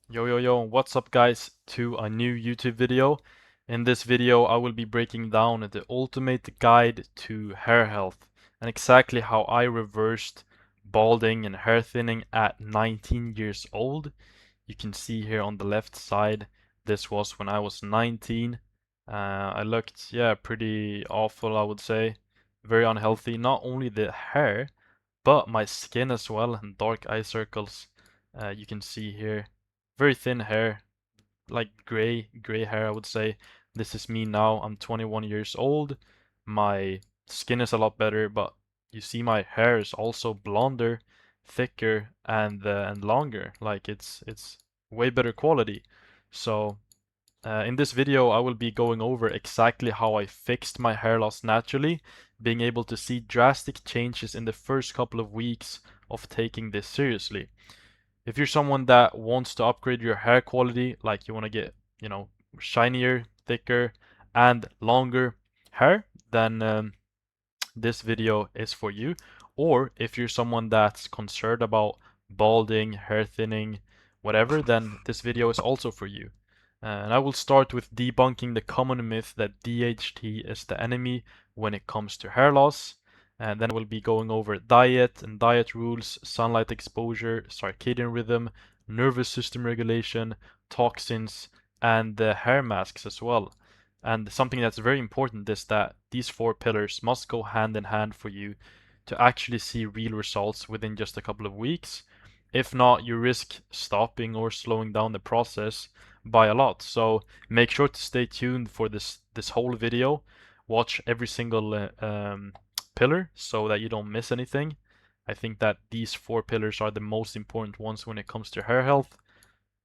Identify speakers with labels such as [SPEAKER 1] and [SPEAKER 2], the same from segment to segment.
[SPEAKER 1] Yo, what's up guys to a new YouTube video. In this video I will be breaking down the ultimate guide to hair health and exactly how I reversed balding and hair thinning at 19 years old. You can see here on the left side, this was when I was 19. I looked, pretty awful I would say. Very unhealthy, not only the hair, but my skin as well and dark eye circles. You can see here, very thin hair, like gray hair I would say. This is me now. I'm 21 years old. My skin is a lot better, but you see my hair is also blonder, thicker, and longer. Like it's way better quality. So in this video, I will be going over exactly how I fixed my hair loss naturally, being able to see drastic changes in the first couple of weeks of taking this seriously. If you're someone that wants to upgrade your hair quality, like you want to get, shinier, thicker, and longer hair, then this video is for you. Or if you're someone that's concerned about balding, hair thinning, whatever, then this video is also for you. And I will start with debunking the common myth that DHT is the enemy when it comes to hair loss. And then we'll be going over diet and diet rules, sunlight exposure, circadian rhythm, nervous system regulation, toxins, and the hair masks as well. And something that's very important is that these four pillars must go hand in hand for you to actually see real results within just a couple of weeks. If not, you risk stopping or slowing down the process by a lot. So make sure to stay tuned for this whole video. Watch every single pillar so that you don't miss anything. I think that these four pillars are the most important ones when it comes to hair health.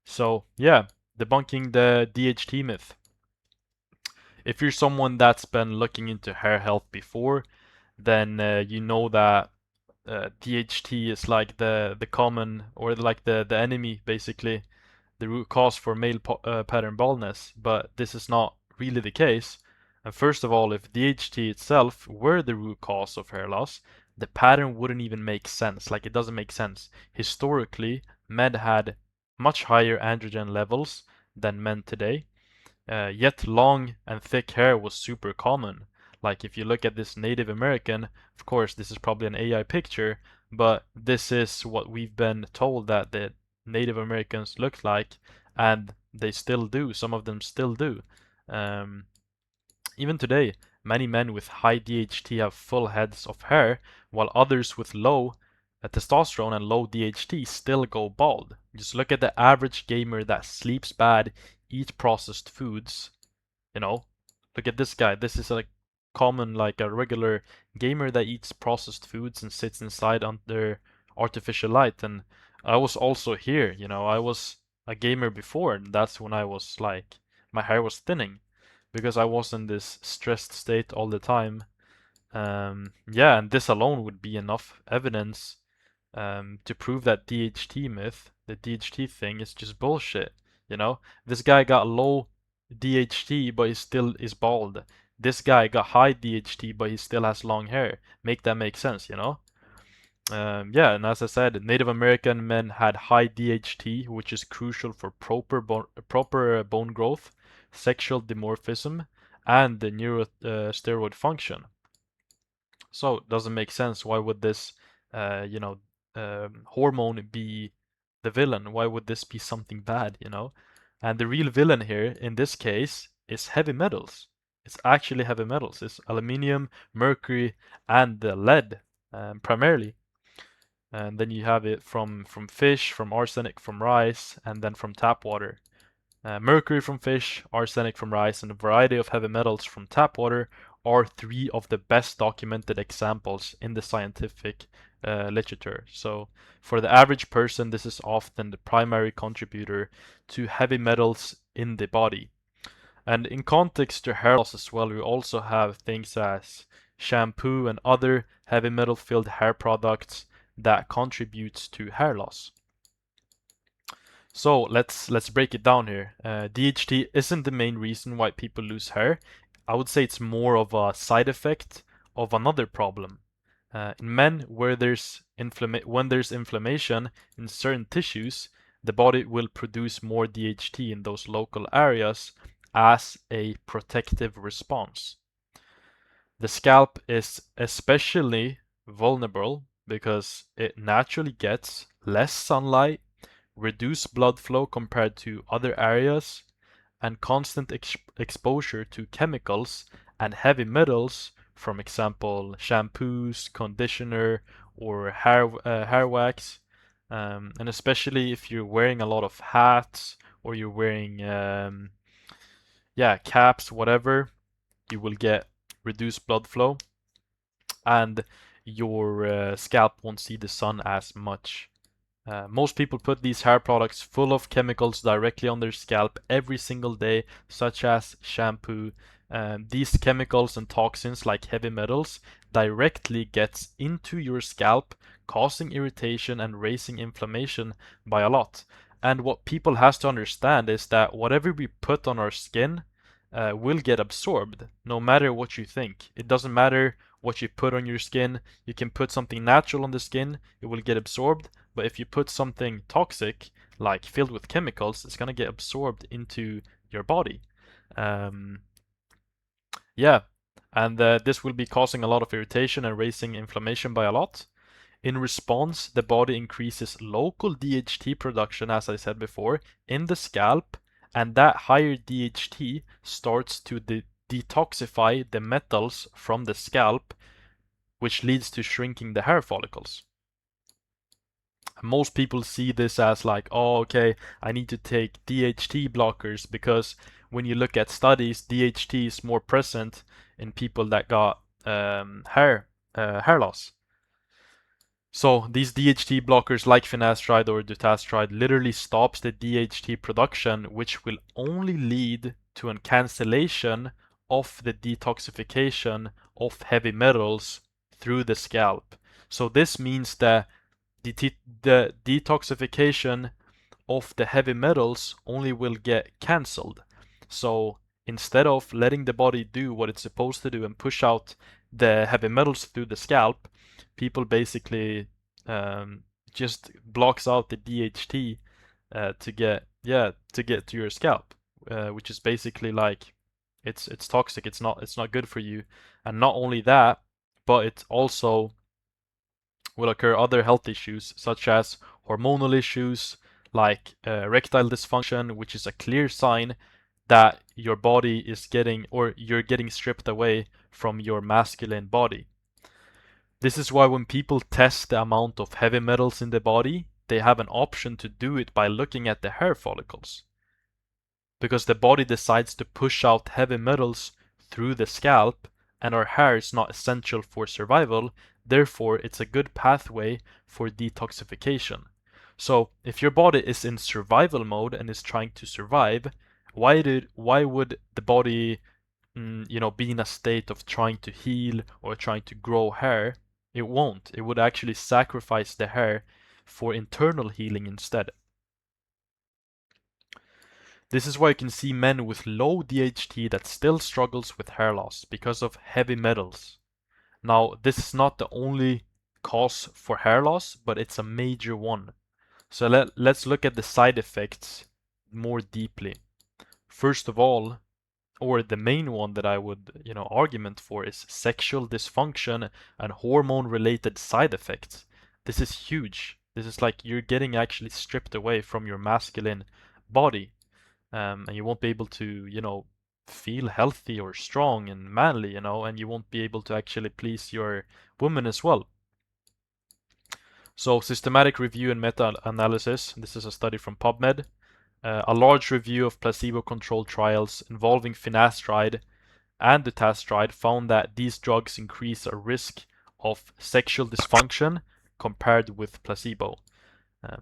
[SPEAKER 1] So yeah, debunking the DHT myth. If you're someone that's been looking into hair health before, then you know that DHT is like the common or like the enemy basically, the root cause for male pattern baldness. But this is not really the case. And first of all, if DHT itself were the root cause of hair loss, the pattern wouldn't even make sense. Like it doesn't make sense. Historically, men had much higher androgen levels than men today. Yet long and thick hair was super common. Like if you look at this Native American, of course this is probably an AI picture, but this is what we've been told that the Native Americans look like, and they still do. Some of them still do. Um, Even today, many men with high DHT have full heads of hair, while others with low testosterone and low DHT still go bald. Just look at the average gamer that sleeps bad, eats processed foods. You know, look at this guy. This is a common, like a regular gamer that eats processed foods and sits inside under artificial light. And I was also here, I was a gamer before, and that's when I was like, my hair was thinning because I was in this stressed state all the time. Yeah, and this alone would be enough evidence to prove that DHT myth, the DHT thing, is just bullshit. This guy got low DHT, but he still is bald. This guy got high DHT, but he still has long hair. Make that make sense? Yeah, and as I said, Native American men had high DHT, which is crucial for proper bone growth, sexual dimorphism, and the neurosteroid function. So it doesn't make sense. Why would this, hormone be the villain? Why would this be something bad? And the real villain here, in this case, is heavy metals. It's actually heavy metals. It's aluminium, mercury, and lead, primarily. And then you have it from fish, from arsenic from rice, and then from tap water. Mercury from fish, arsenic from rice, and a variety of heavy metals from tap water are three of the best documented examples in the scientific literature. So, for the average person, this is often the primary contributor to heavy metals in the body. And in context to hair loss as well, we also have things as shampoo and other heavy metal filled hair products that contributes to hair loss. So let's break it down here. DHT isn't the main reason why people lose hair. I would say it's more of a side effect of another problem. In men, when there's inflammation in certain tissues, the body will produce more DHT in those local areas as a protective response. The scalp is especially vulnerable because it naturally gets less sunlight, reduced blood flow compared to other areas, and constant exposure to chemicals and heavy metals from example shampoos, conditioner, or hair wax. And especially if you're wearing a lot of hats or you're wearing caps, whatever, you will get reduced blood flow and your scalp won't see the sun as much. Most people put these hair products full of chemicals directly on their scalp every single day, such as shampoo. These chemicals and toxins, like heavy metals, directly gets into your scalp, causing irritation and raising inflammation by a lot. And what people has to understand is that whatever we put on our skin will get absorbed, no matter what you think. It doesn't matter what you put on your skin. You can put something natural on the skin, it will get absorbed. But if you put something toxic, like filled with chemicals, it's gonna get absorbed into your body. Um, yeah, and this will be causing a lot of irritation and raising inflammation by a lot. In response, the body increases local DHT production, as I said before, in the scalp, and that higher DHT starts to detoxify the metals from the scalp, which leads to shrinking the hair follicles. Most people see this as like, oh, okay, I need to take DHT blockers because when you look at studies, DHT is more present in people that got hair loss. So these DHT blockers like finasteride or dutasteride literally stops the DHT production, which will only lead to a cancellation of the detoxification of heavy metals through the scalp. So this means that the detoxification of the heavy metals only will get cancelled. So instead of letting the body do what it's supposed to do and push out the heavy metals through the scalp, people basically just blocks out the DHT to get to your scalp, which is basically like it's toxic. It's not good for you, and not only that, but it also will occur other health issues such as hormonal issues like erectile dysfunction, which is a clear sign that your body is getting or you're getting stripped away from your masculine body. This is why when people test the amount of heavy metals in the body, they have an option to do it by looking at the hair follicles. Because the body decides to push out heavy metals through the scalp, and our hair is not essential for survival, therefore it's a good pathway for detoxification. So if your body is in survival mode and is trying to survive, why would the body be in a state of trying to heal or trying to grow hair? It won't. It would actually sacrifice the hair for internal healing instead. This is why you can see men with low DHT that still struggles with hair loss because of heavy metals. Now, this is not the only cause for hair loss, but it's a major one. So let's look at the side effects more deeply. First of all, or the main one that I would, argument for is sexual dysfunction and hormone-related side effects. This is huge. This is like you're getting actually stripped away from your masculine body, and you won't be able to, feel healthy or strong and manly, and you won't be able to actually please your woman as well. So systematic review and meta-analysis. This is a study from PubMed. A large review of placebo-controlled trials involving finasteride and dutasteride found that these drugs increase a risk of sexual dysfunction compared with placebo.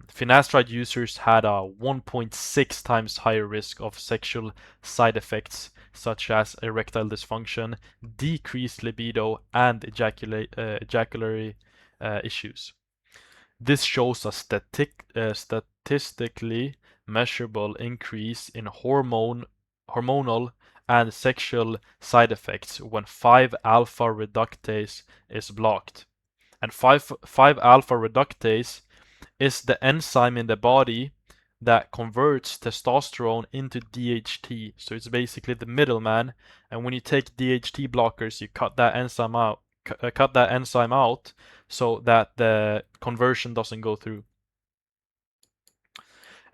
[SPEAKER 1] Finasteride users had a 1.6 times higher risk of sexual side effects such as erectile dysfunction, decreased libido, and ejaculatory issues. This shows a statistically measurable increase in hormonal and sexual side effects when 5-alpha reductase is blocked. And 5-alpha reductase is the enzyme in the body that converts testosterone into DHT. So it's basically the middleman. And when you take DHT blockers, you cut that enzyme out, so that the conversion doesn't go through.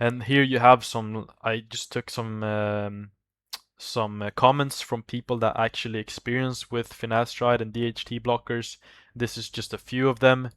[SPEAKER 1] And here you have some. I just took some comments from people that actually experience with finasteride and DHT blockers. This is just a few of them.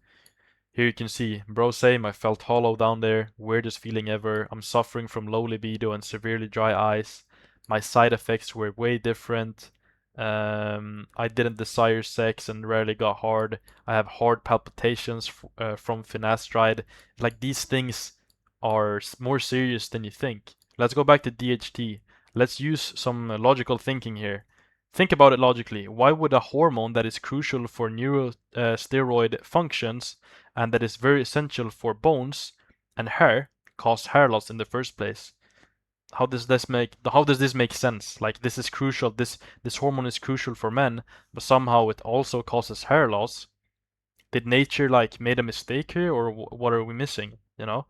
[SPEAKER 1] Here you can see, bro same, I felt hollow down there, weirdest feeling ever, I'm suffering from low libido and severely dry eyes. My side effects were way different. I didn't desire sex and rarely got hard. I have heart palpitations from finasteride. Like these things are more serious than you think. Let's go back to DHT. Let's use some logical thinking here. Think about it logically. Why would a hormone that is crucial for neurosteroid functions and that is very essential for bones and hair cause hair loss in the first place? How does this make sense? Like this is crucial. This hormone is crucial for men, but somehow it also causes hair loss. Did nature like made a mistake here, or what are we missing? You know?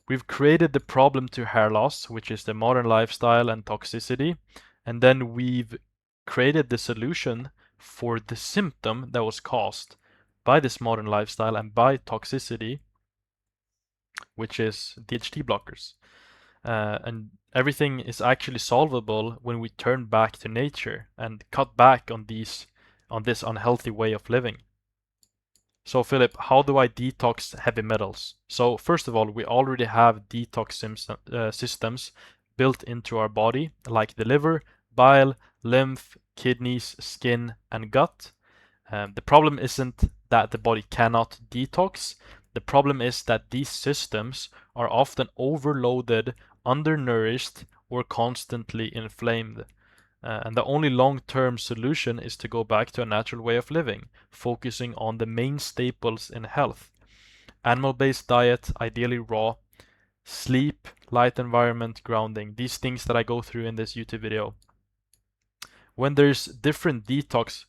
[SPEAKER 1] We've created the problem to hair loss, which is the modern lifestyle and toxicity, and then we've created the solution for the symptom that was caused by this modern lifestyle and by toxicity, which is DHT blockers. And everything is actually solvable when we turn back to nature and cut back on this unhealthy way of living. So Philip, how do I detox heavy metals? So first of all, we already have detox systems built into our body, like the liver, bile, lymph, kidneys, skin, and gut. The problem isn't that the body cannot detox. The problem is that these systems are often overloaded, undernourished, or constantly inflamed. And the only long-term solution is to go back to a natural way of living, focusing on the main staples in health. Animal-based diet, ideally raw, sleep, light environment, grounding, these things that I go through in this YouTube video. When there's different detox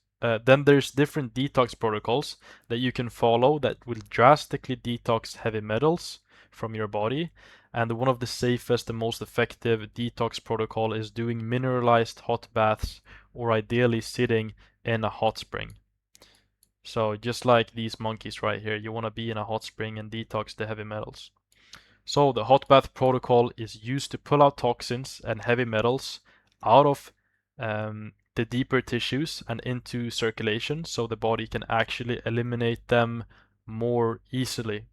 [SPEAKER 1] protocols that you can follow that will drastically detox heavy metals from your body. And one of the safest and most effective detox protocol is doing mineralized hot baths, or ideally sitting in a hot spring. So just like these monkeys right here, you want to be in a hot spring and detox the heavy metals. So the hot bath protocol is used to pull out toxins and heavy metals out of the deeper tissues and into circulation, so the body can actually eliminate them more easily.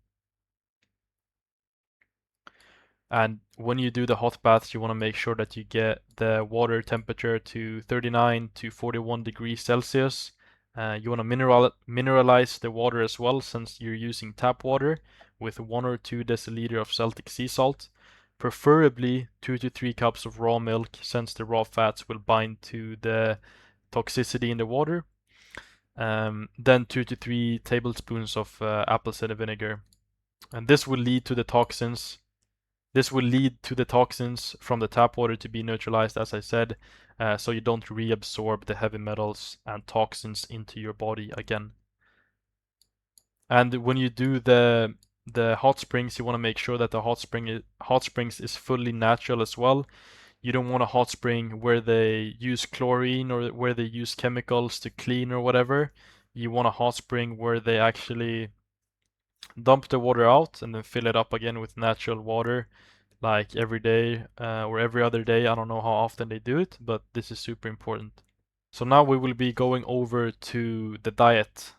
[SPEAKER 1] And when you do the hot baths, you want to make sure that you get the water temperature to 39 to 41 degrees Celsius. You want to mineralize the water as well, since you're using tap water, with 1 or 2 deciliter of Celtic sea salt. Preferably 2 to 3 cups of raw milk, since the raw fats will bind to the toxicity in the water. Then 2 to 3 tablespoons of apple cider vinegar. And this will lead to the toxins from the tap water to be neutralized, as I said, so you don't reabsorb the heavy metals and toxins into your body again. And when you do the hot springs, you want to make sure that the hot springs is fully natural as well. You don't want a hot spring where they use chlorine or where they use chemicals to clean or whatever. You want a hot spring where they actually dump the water out and then fill it up again with natural water, like every day or every other day. I don't know how often they do it, but this is super important. So now we will be going over to the diet.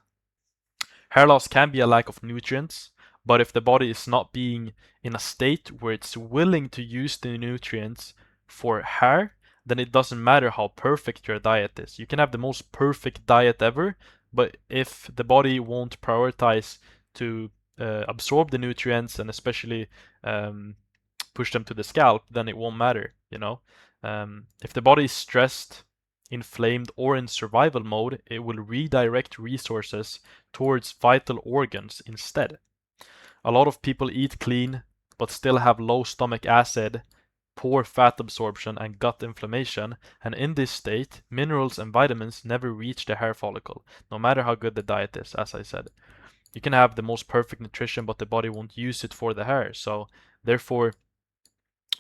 [SPEAKER 1] Hair loss can be a lack of nutrients, but if the body is not being in a state where it's willing to use the nutrients for hair, then it doesn't matter how perfect your diet is. You can have the most perfect diet ever, but if the body won't prioritize to absorb the nutrients and especially push them to the scalp, then it won't matter, you know? If the body is stressed, inflamed, or in survival mode, it will redirect resources towards vital organs instead. A lot of people eat clean, but still have low stomach acid, poor fat absorption, and gut inflammation, and in this state, minerals and vitamins never reach the hair follicle, no matter how good the diet is, as I said. You can have the most perfect nutrition, but the body won't use it for the hair, so therefore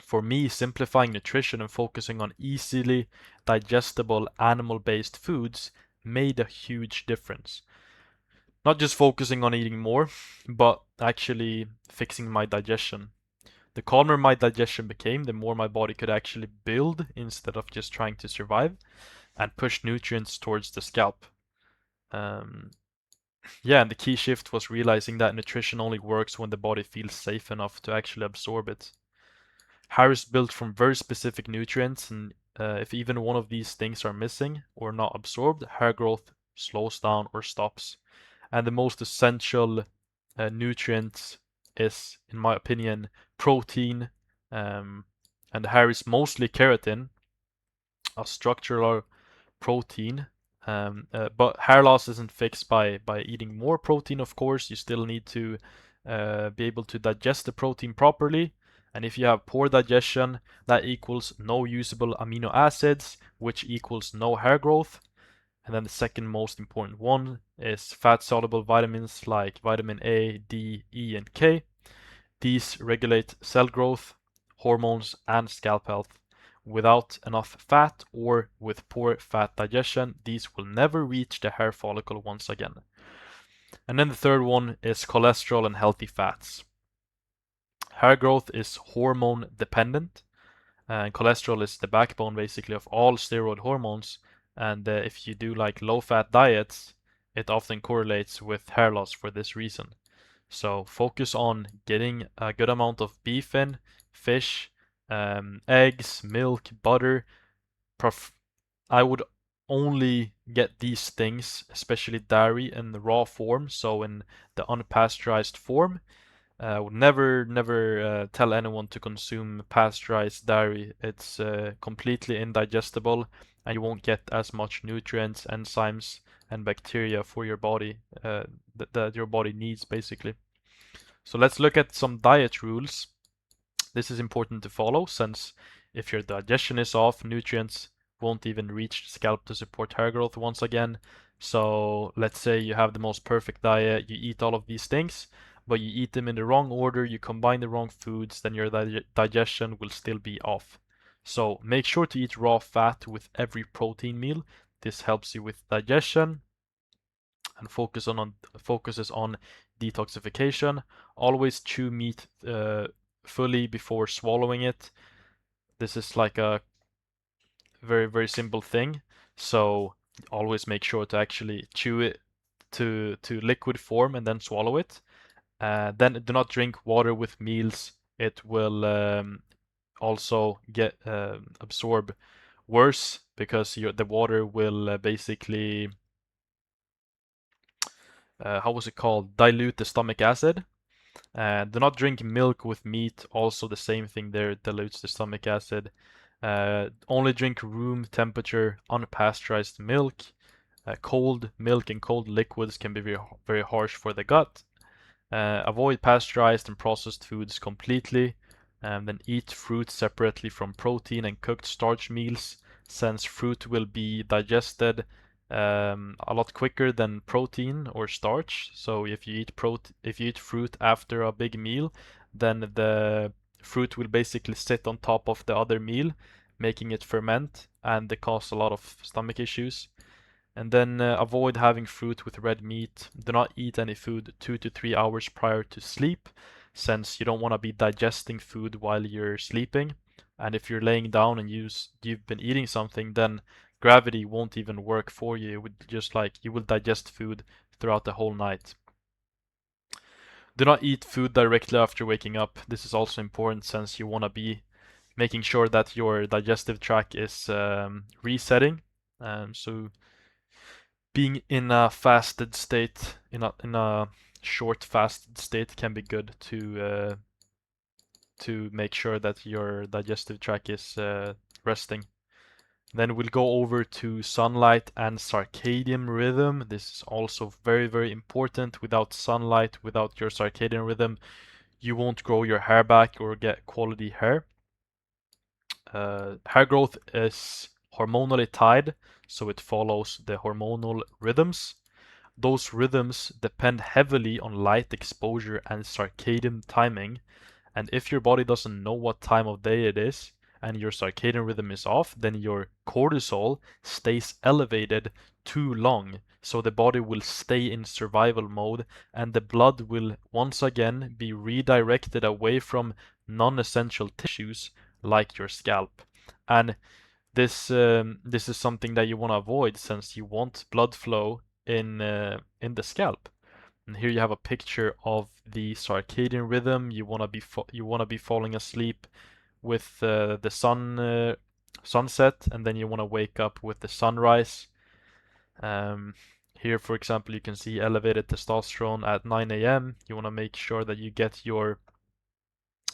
[SPEAKER 1] For me, simplifying nutrition and focusing on easily digestible animal-based foods made a huge difference. Not just focusing on eating more, but actually fixing my digestion. The calmer my digestion became, the more my body could actually build instead of just trying to survive and push nutrients towards the scalp. Um, yeah, and the key shift was realizing that nutrition only works when the body feels safe enough to actually absorb it. Hair is built from very specific nutrients, and if even one of these things are missing or not absorbed, hair growth slows down or stops. And the most essential nutrient is, in my opinion, protein. And hair is mostly keratin, a structural protein. But hair loss isn't fixed by eating more protein, of course. You still need to be able to digest the protein properly. And if you have poor digestion, that equals no usable amino acids, which equals no hair growth. And then the second most important one is fat-soluble vitamins like vitamin A, D, E, and K. These regulate cell growth, hormones, and scalp health. Without enough fat or with poor fat digestion, these will never reach the hair follicle once again. And then the third one is cholesterol and healthy fats. Hair growth is hormone dependent, and cholesterol is the backbone basically of all steroid hormones. And if you do like low fat diets, it often correlates with hair loss for this reason. So focus on getting a good amount of beef in, fish, eggs, milk, butter. I would only get these things, especially dairy, in the raw form, so in the unpasteurized form. Would never tell anyone to consume pasteurized dairy. It's completely indigestible, and you won't get as much nutrients, enzymes, and bacteria for your body that your body needs, basically. So let's look at some diet rules. This is important to follow, since if your digestion is off, nutrients won't even reach the scalp to support hair growth once again. So let's say you have the most perfect diet, you eat all of these things, but you eat them in the wrong order, you combine the wrong foods, then your digestion will still be off. So make sure to eat raw fat with every protein meal. This helps you with digestion and focuses on detoxification. Always chew meat fully before swallowing it. This is like a very simple thing. So always make sure to actually chew it to liquid form and then swallow it. Then do not drink water with meals. It will also get absorb worse because the water will basically how was it called? Dilute the stomach acid. Do not drink milk with meat. Also, the same thing there, dilutes the stomach acid. Only drink room temperature unpasteurized milk. Cold milk and cold liquids can be very harsh for the gut. Avoid pasteurized and processed foods completely. And then eat fruit separately from protein and cooked starch meals, since fruit will be digested a lot quicker than protein or starch. So if you eat fruit after a big meal, then the fruit will basically sit on top of the other meal, making it ferment and they cause a lot of stomach issues. And then avoid having fruit with red meat. Do not eat any food 2 to 3 hours prior to sleep, since you don't want to be digesting food while you're sleeping. And if you're laying down and you've been eating something, then gravity won't even work for you. It would just like you will digest food throughout the whole night. Do not eat food directly after waking up. This is also important since you want to be making sure that your digestive tract is resetting. So being in a fasted state, in a short fasted state, can be good to make sure that your digestive tract is resting. Then we'll go over to sunlight and circadian rhythm. This is also very important. Without sunlight, without your circadian rhythm, you won't grow your hair back or get quality hair. Hair growth is hormonally tied, so it follows the hormonal rhythms. Those rhythms depend heavily on light exposure and circadian timing, And if your body doesn't know what time of day it is and your circadian rhythm is off, then your cortisol stays elevated too long. So the body will stay in survival mode and the blood will once again be redirected away from non-essential tissues like your scalp. And this is something that you want to avoid since you want blood flow in the scalp. And here you have a picture of the circadian rhythm. You want to be falling asleep with the sunset, and then you want to wake up with the sunrise. Um, Here, for example, you can see elevated testosterone at 9 a.m. You want to make sure that you get your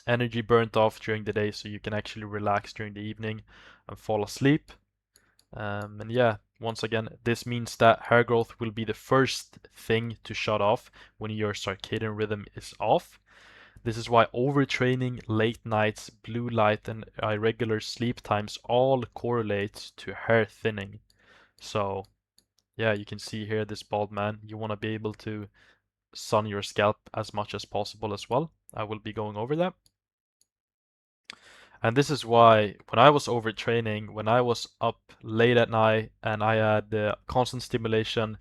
[SPEAKER 1] energy burnt off during the day so you can actually relax during the evening and fall asleep. And yeah, once again, this means that hair growth will be the first thing to shut off when your circadian rhythm is off. This is why overtraining, late nights, blue light, and irregular sleep times all correlate to hair thinning. So yeah, you can see here this bald man. You want to be able to sun your scalp as much as possible as well. I will be going over that. And this is why when I was overtraining, when I was up late at night and I had constant stimulation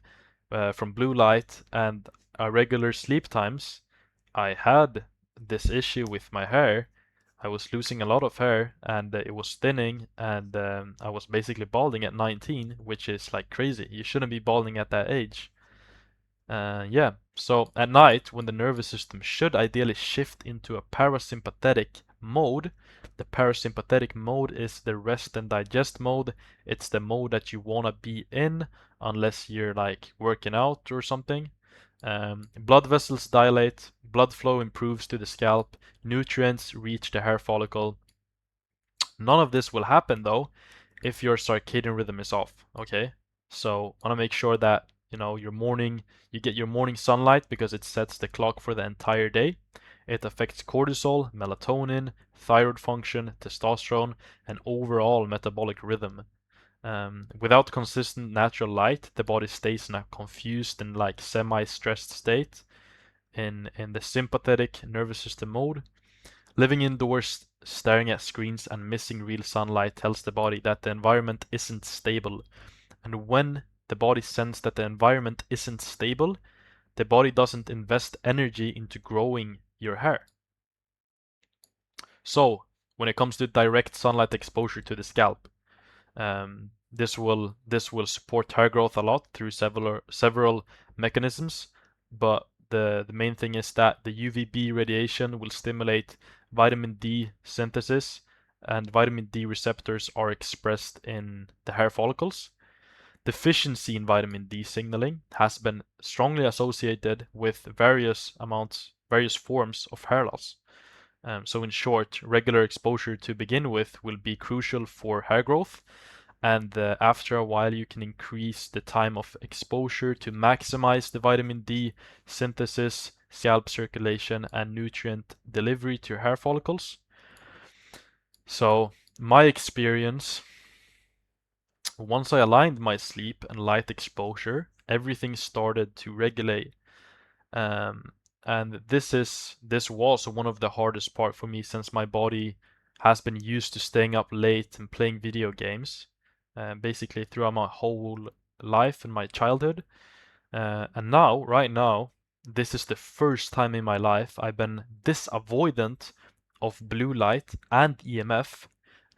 [SPEAKER 1] from blue light and irregular sleep times, I had this issue with my hair. I was losing a lot of hair and it was thinning and I was basically balding at 19, which is like crazy. You shouldn't be balding at that age. Yeah, so at night, when the nervous system should ideally shift into a parasympathetic mode, the parasympathetic mode is the rest and digest mode. It's the mode that you want to be in unless you're like working out or something. Blood vessels dilate, blood flow improves to the scalp, nutrients reach the hair follicle. None of this will happen though if your circadian rhythm is off, okay? So want to make sure that you get your morning sunlight because it sets the clock for the entire day. It affects cortisol, melatonin, thyroid function, testosterone, and overall metabolic rhythm. Without consistent natural light, the body stays in a confused and like semi-stressed state in the sympathetic nervous system mode. Living indoors, staring at screens, and missing real sunlight tells the body that the environment isn't stable. And when the body senses that the environment isn't stable, the body doesn't invest energy into growing your hair. So, when it comes to direct sunlight exposure to the scalp, this will support hair growth a lot through several mechanisms, but the main thing is that the UVB radiation will stimulate vitamin D synthesis, and vitamin D receptors are expressed in the hair follicles. Deficiency in vitamin D signaling has been strongly associated with various forms of hair loss. So in short, regular exposure to begin with will be crucial for hair growth, and after a while you can increase the time of exposure to maximize the vitamin D synthesis, scalp circulation, and nutrient delivery to your hair follicles. So my experience, once I aligned my sleep and light exposure, everything started to regulate. Um, and this was one of the hardest part for me since my body has been used to staying up late and playing video games, basically throughout my whole life and my childhood. And now, right now, this is the first time in my life I've been this avoidant of blue light and EMF.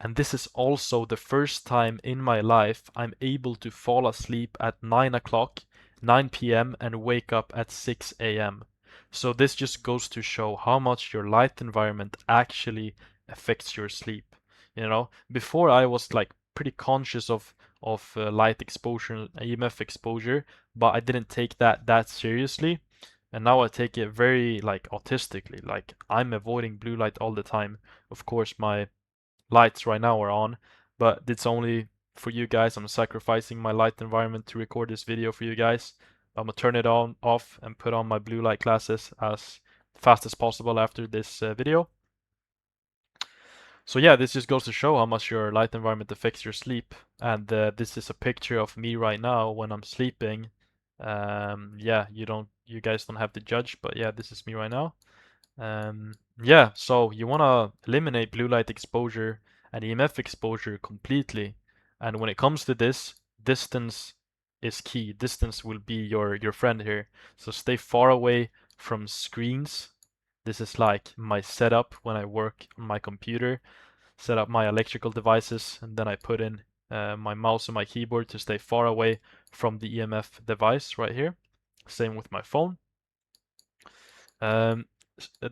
[SPEAKER 1] And this is also the first time in my life I'm able to fall asleep at 9 o'clock, 9 p.m. and wake up at 6 a.m. So this just goes to show how much your light environment actually affects your sleep. Before I was like pretty conscious of light exposure, EMF exposure, but I didn't take that seriously. And now I take it very like autistically. Like I'm avoiding blue light all the time. Of course, my lights right now are on, but it's only for you guys. I'm sacrificing my light environment to record this video for you guys. I'm gonna turn it on off and put on my blue light glasses as fast as possible after this video. So yeah, this just goes to show how much your light environment affects your sleep. And this is a picture of me right now when I'm sleeping. Yeah, you guys don't have to judge, but yeah, this is me right now. Yeah, so you want to eliminate blue light exposure and EMF exposure completely. And when it comes to this, distance is key. Distance will be your friend here. So stay far away from screens. This is like my setup when I work on my computer, set up my electrical devices, and then I put in my mouse and my keyboard to stay far away from the EMF device right here. Same with my phone. Um,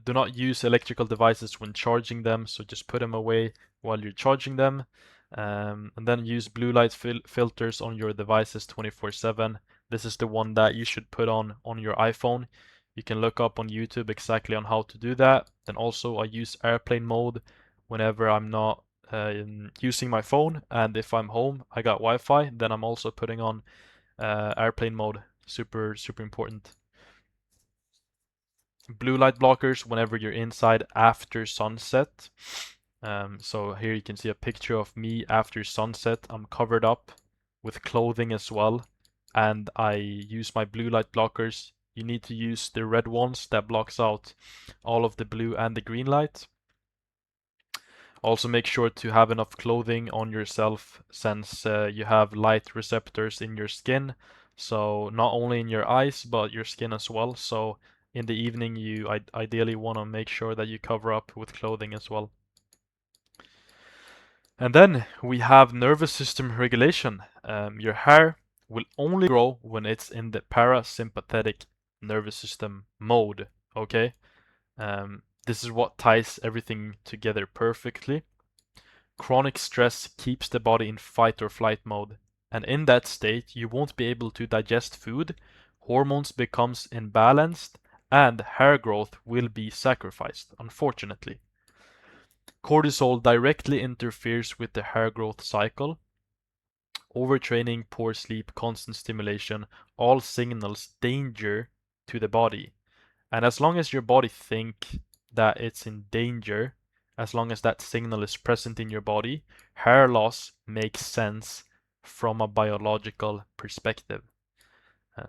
[SPEAKER 1] do not use electrical devices when charging them, so just put them away while you're charging them. And then use blue light filters on your devices 24/7. This is the one that you should put on your iPhone. You can look up on YouTube exactly on how to do that. Then also I use airplane mode whenever I'm not using my phone, and if I'm home, I got Wi-Fi, then I'm also putting on airplane mode. Super, super important. Blue light blockers whenever you're inside after sunset. So here you can see a picture of me after sunset. I'm covered up with clothing as well, and I use my blue light blockers. You need to use the red ones that blocks out all of the blue and the green light. Also make sure to have enough clothing on yourself since you have light receptors in your skin. So not only in your eyes, but your skin as well. So in the evening, you ideally want to make sure that you cover up with clothing as well. And then we have nervous system regulation. Your hair will only grow when it's in the parasympathetic nervous system mode. Okay? This is what ties everything together perfectly. Chronic stress keeps the body in fight or flight mode, and in that state you won't be able to digest food, hormones becomes imbalanced, and hair growth will be sacrificed, unfortunately. Cortisol directly interferes with the hair growth cycle. Overtraining, poor sleep, constant stimulation all signals danger to the body. And as long as your body think that it's in danger, as long as that signal is present in your body, hair loss makes sense from a biological perspective.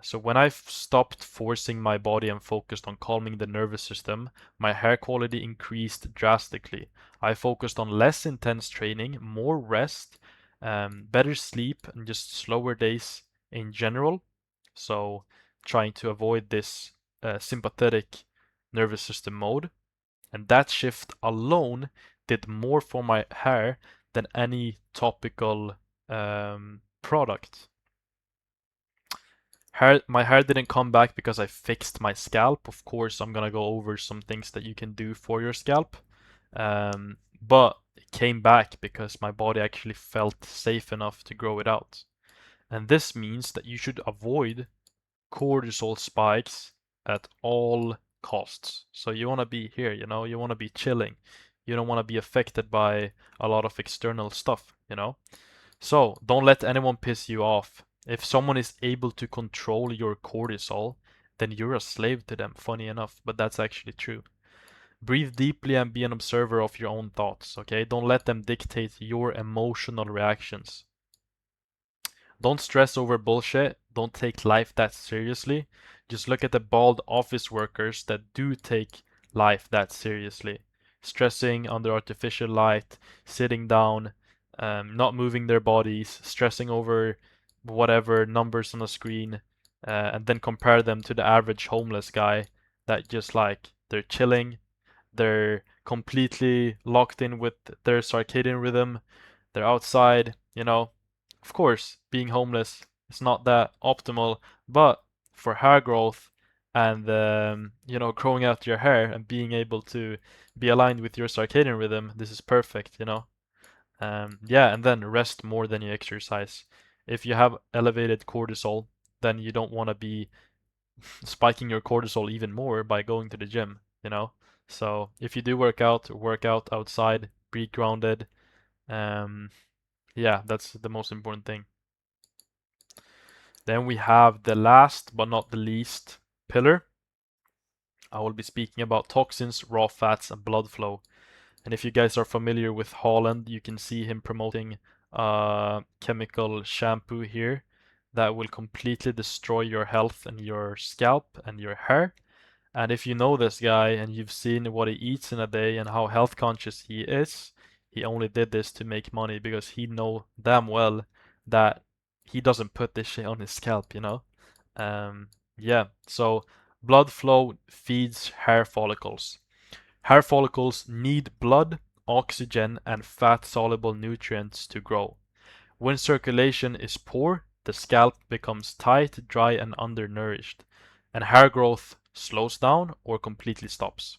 [SPEAKER 1] So when I stopped forcing my body and focused on calming the nervous system, my hair quality increased drastically. I focused on less intense training, more rest, better sleep, and just slower days in general. So trying to avoid this sympathetic nervous system mode. And that shift alone did more for my hair than any topical product. My hair didn't come back because I fixed my scalp. Of course, I'm gonna go over some things that you can do for your scalp. But it came back because my body actually felt safe enough to grow it out. And this means that you should avoid cortisol spikes at all costs. So you want to be here, you want to be chilling. You don't want to be affected by a lot of external stuff. So don't let anyone piss you off. If someone is able to control your cortisol, then you're a slave to them, funny enough, but that's actually true. Breathe deeply and be an observer of your own thoughts, okay? Don't let them dictate your emotional reactions. Don't stress over bullshit. Don't take life that seriously. Just look at the bald office workers that do take life that seriously. Stressing under artificial light, sitting down, not moving their bodies, stressing over whatever numbers on the screen, and then compare them to the average homeless guy that just like they're chilling, they're completely locked in with their circadian rhythm, they're outside. Of course, being homeless is not that optimal, but for hair growth and growing out your hair and being able to be aligned with your circadian rhythm, this is perfect. Yeah, and then rest more than you exercise. If you have elevated cortisol, then you don't want to be spiking your cortisol even more by going to the gym. So if you do work out outside, be grounded. Um, yeah, that's the most important thing. Then we have the last but not the least pillar. I will be speaking about toxins, raw fats, and blood flow. And if you guys are familiar with Holland, you can see him promoting a chemical shampoo here that will completely destroy your health and your scalp and your hair. And if you know this guy and you've seen what he eats in a day and how health conscious he is, he only did this to make money because he know damn well that he doesn't put this shit on his scalp, you know? Yeah, so blood flow feeds hair follicles. Hair follicles need blood, oxygen, and fat-soluble nutrients to grow. When circulation is poor, the scalp becomes tight, dry, and undernourished, and hair growth slows down or completely stops.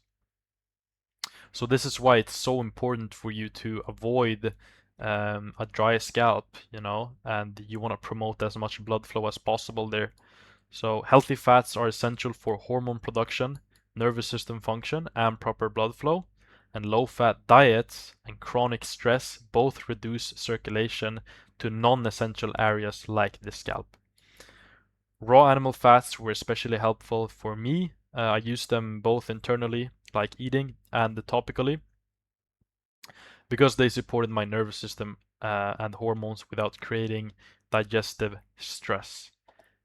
[SPEAKER 1] So this is why it's so important for you to avoid a dry scalp, you know, and you want to promote as much blood flow as possible there. So healthy fats are essential for hormone production, nervous system function, and proper blood flow. And low-fat diets and chronic stress both reduce circulation to non-essential areas like the scalp. Raw animal fats were especially helpful for me. I use them both internally, like eating, and topically, because they supported my nervous system and hormones without creating digestive stress.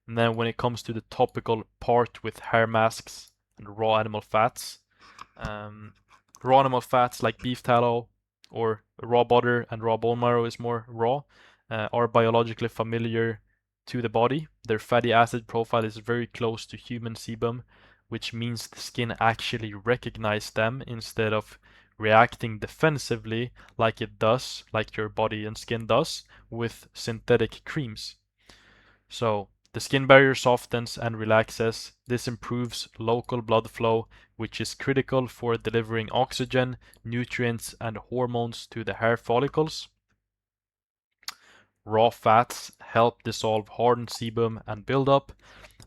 [SPEAKER 1] And then when it comes to the topical part with hair masks and raw animal fats, raw animal fats like beef tallow or raw butter and raw bone marrow is more raw, are biologically familiar to the body. Their fatty acid profile is very close to human sebum, which means the skin actually recognizes them instead of reacting defensively like it does, like your body and skin does, with synthetic creams. So the skin barrier softens and relaxes. This improves local blood flow, which is critical for delivering oxygen, nutrients, and hormones to the hair follicles. Raw fats help dissolve hardened sebum and buildup.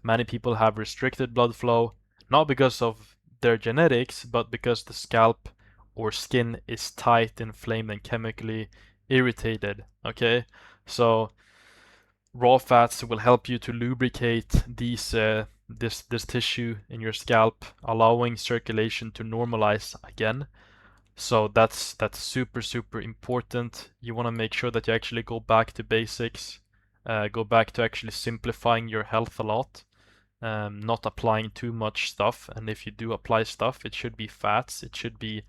[SPEAKER 1] Many people have restricted blood flow, not because of their genetics, but because the scalp or skin is tight, inflamed, and chemically irritated. Okay, so raw fats will help you to lubricate this tissue in your scalp, allowing circulation to normalize again. So that's super important. You want to make sure that you actually go back to basics, go back to actually simplifying your health a lot, not applying too much stuff. And if you do apply stuff, it should be fats. It should be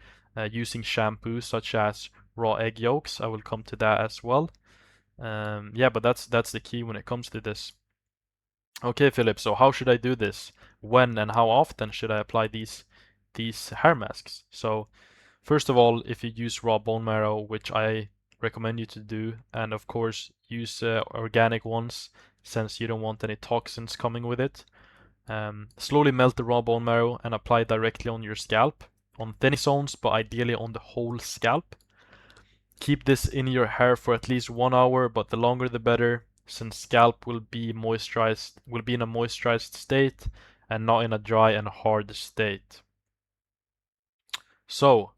[SPEAKER 1] using shampoo such as raw egg yolks. I will come to that as well. Yeah, but that's the key when it comes to this. Okay, Philip, so how should I do this? When and how often should I apply these hair masks? So first of all, if you use raw bone marrow, which I recommend you to do, and of course use organic ones since you don't want any toxins coming with it. Slowly melt the raw bone marrow and apply directly on your scalp, on thin zones, but ideally on the whole scalp. Keep this in your hair for at least 1 hour, but the longer the better, since scalp will be moisturized, will be in a moisturized state and not in a dry and hard state. So,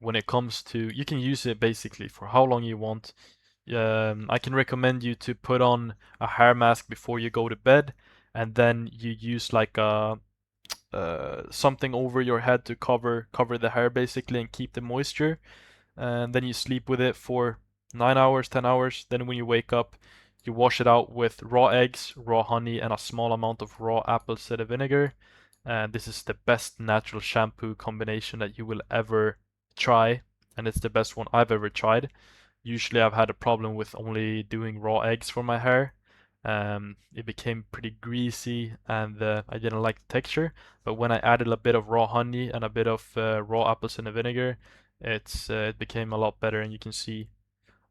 [SPEAKER 1] when it comes to, you can use it basically for how long you want. I can recommend you to put on a hair mask before you go to bed, and then you use like a something over your head to cover the hair basically and keep the moisture, and then you sleep with it for 9 hours, 10 hours. Then when you wake up, you wash it out with raw eggs, raw honey, and a small amount of raw apple cider vinegar. And this is the best natural shampoo combination that you will ever try, and it's the best one I've ever tried. Usually I've had a problem with only doing raw eggs for my hair. It became pretty greasy and I didn't like the texture. But when I added a bit of raw honey and a bit of raw apple cider vinegar, it became a lot better, and you can see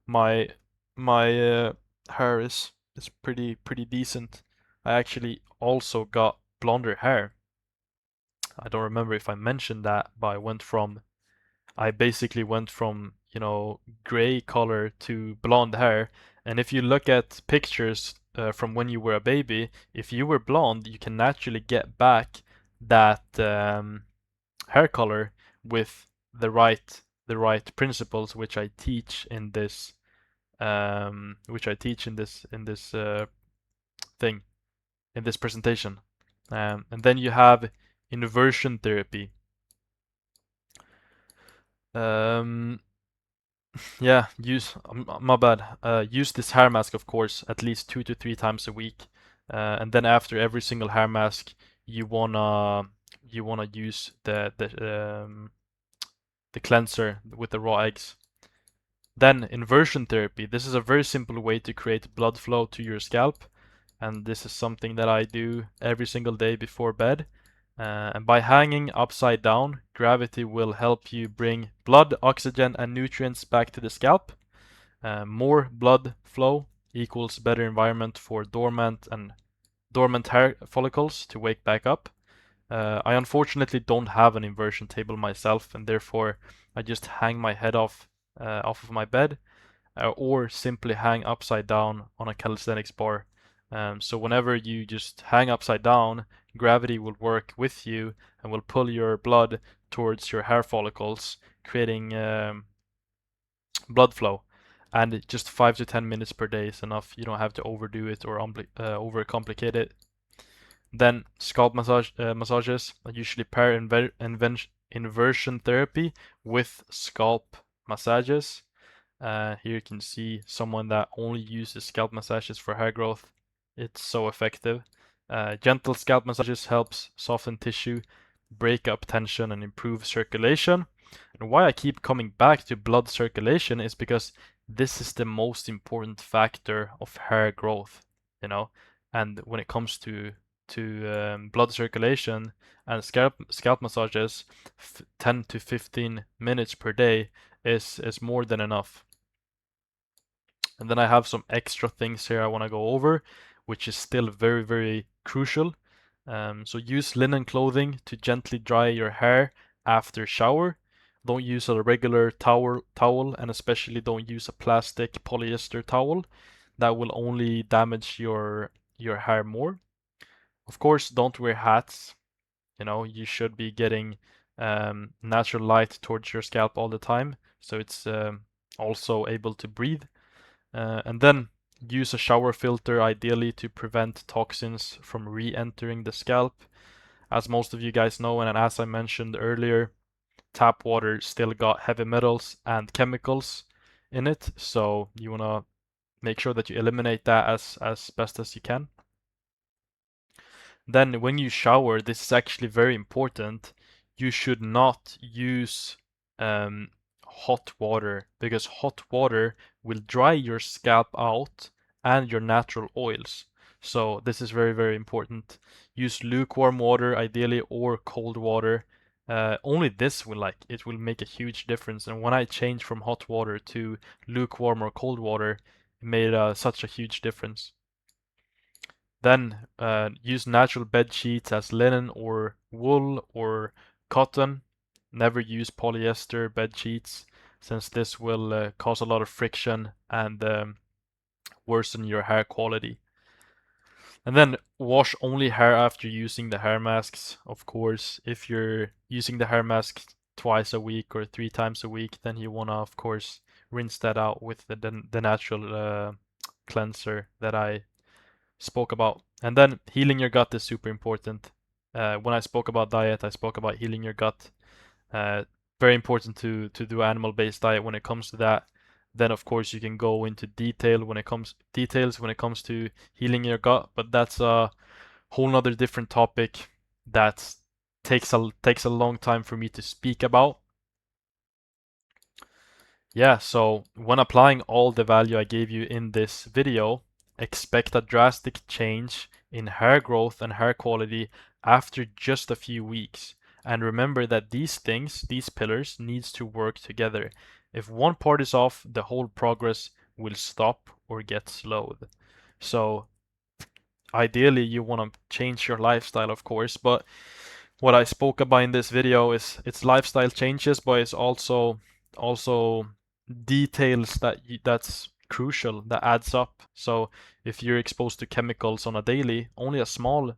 [SPEAKER 1] my my hair is pretty decent. I actually also got blonder hair. I don't remember if I mentioned that, but I basically went from, you know, gray color to blonde hair. And if you look at pictures from when you were a baby, if you were blonde, you can naturally get back that hair color with the right principles, which I teach in this thing, in this presentation. And then you have inversion therapy. Um, yeah, my bad. Use this hair mask, of course, at least 2 to 3 times a week. And then after every single hair mask, you wanna you want to use the cleanser with the raw eggs. Then inversion therapy. This is a very simple way to create blood flow to your scalp, and this is something that I do every single day before bed. And by hanging upside down, gravity will help you bring blood, oxygen, and nutrients back to the scalp. More blood flow equals better environment for dormant hair follicles to wake back up. I unfortunately don't have an inversion table myself, and therefore I just hang my head off of my bed, or simply hang upside down on a calisthenics bar. So whenever you just hang upside down, gravity will work with you and will pull your blood towards your hair follicles, creating blood flow. And just 5 to 10 minutes per day is enough. You don't have to overdo it or overcomplicate it. Then scalp massages. I usually pair inversion therapy with scalp massages. Here you can see someone that only uses scalp massages for hair growth. It's so effective. Gentle scalp massages helps soften tissue, break up tension, and improve circulation. And why I keep coming back to blood circulation is because this is the most important factor of hair growth, you know. And when it comes to blood circulation and scalp massages, 10 to 15 minutes per day is more than enough. And then I have some extra things here I want to go over, which is still very, very crucial. So use linen clothing to gently dry your hair after shower. Don't use a regular towel, and especially don't use a plastic polyester towel. That will only damage your hair more. Of course, don't wear hats. You know, you should be getting natural light towards your scalp all the time, so it's also able to breathe. And then use a shower filter, ideally to prevent toxins from re-entering the scalp. As most of you guys know, and as I mentioned earlier, tap water still got heavy metals and chemicals in it, so you want to make sure that you eliminate that as best as you can. Then when you shower, this is actually very important. You should not use hot water, because hot water will dry your scalp out and your natural oils. So this is very, very important. Use lukewarm water ideally, or cold water. Only this will it will make a huge difference. And when I changed from hot water to lukewarm or cold water, it made such a huge difference. Then use natural bed sheets as linen or wool or cotton. Never use polyester bed sheets, since this will cause a lot of friction and worsen your hair quality. And then wash only hair after using the hair masks. Of course, if you're using the hair mask twice a week or 3 times a week, then you wanna, of course, rinse that out with the natural cleanser that I spoke about. And then healing your gut is super important. When I spoke about diet, I spoke about healing your gut. Very important to do animal-based diet when it comes to that. Then of course you can go into details when it comes to healing your gut, but that's a whole nother different topic that takes a long time for me to speak about. Yeah, so when applying all the value I gave you in this video, expect a drastic change in hair growth and hair quality after just a few weeks. And remember that these pillars, needs to work together. If one part is off, the whole progress will stop or get slowed. So ideally you want to change your lifestyle, of course, but what I spoke about in this video is it's lifestyle changes, but it's also details that's crucial, that adds up. So if you're exposed to chemicals on a daily, only a small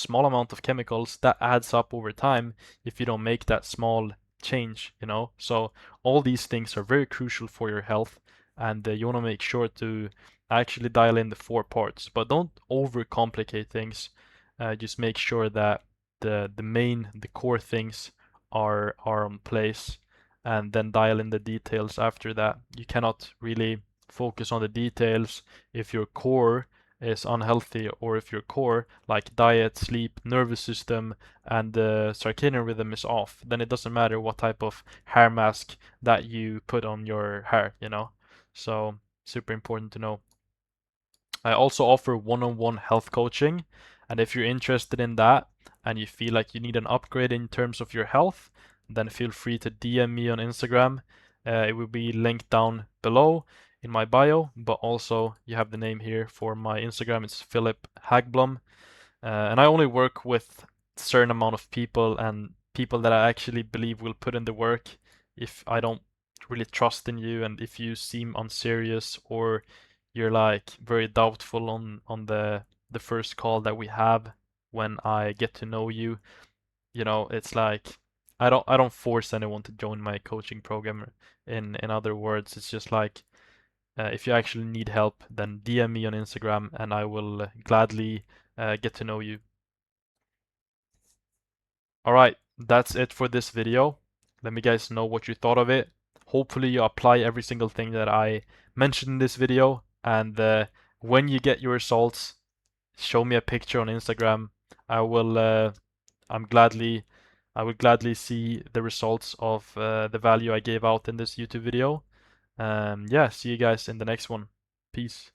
[SPEAKER 1] amount of chemicals, that adds up over time if you don't make that small change, you know. So all these things are very crucial for your health, and you want to make sure to actually dial in the 4 parts, but don't overcomplicate things. Just make sure that the core things are in place, and then dial in the details after that. You cannot really focus on the details if your core is unhealthy, or if your core, like diet, sleep, nervous system, and the circadian rhythm is off, then it doesn't matter what type of hair mask that you put on your hair, you know? So, super important to know. I also offer one-on-one health coaching, and if you're interested in that and you feel like you need an upgrade in terms of your health, then feel free to DM me on Instagram. It will be linked down below in my bio, but also you have the name here for my Instagram. It's Philip Hagblom. And I only work with a certain amount of people and people that I actually believe will put in the work. If I don't really trust in you and if you seem unserious or you're like very doubtful on the first call that we have when I get to know you, you know, it's like I don't force anyone to join my coaching program. In other words, it's just like if you actually need help, then DM me on Instagram and I will gladly get to know you. Alright, that's it for this video. Let me guys know what you thought of it. Hopefully you apply every single thing that I mentioned in this video, and when you get your results, show me a picture on Instagram. I will I'm gladly I will gladly see the results of the value I gave out in this YouTube video. Yeah, see you guys in the next one. Peace.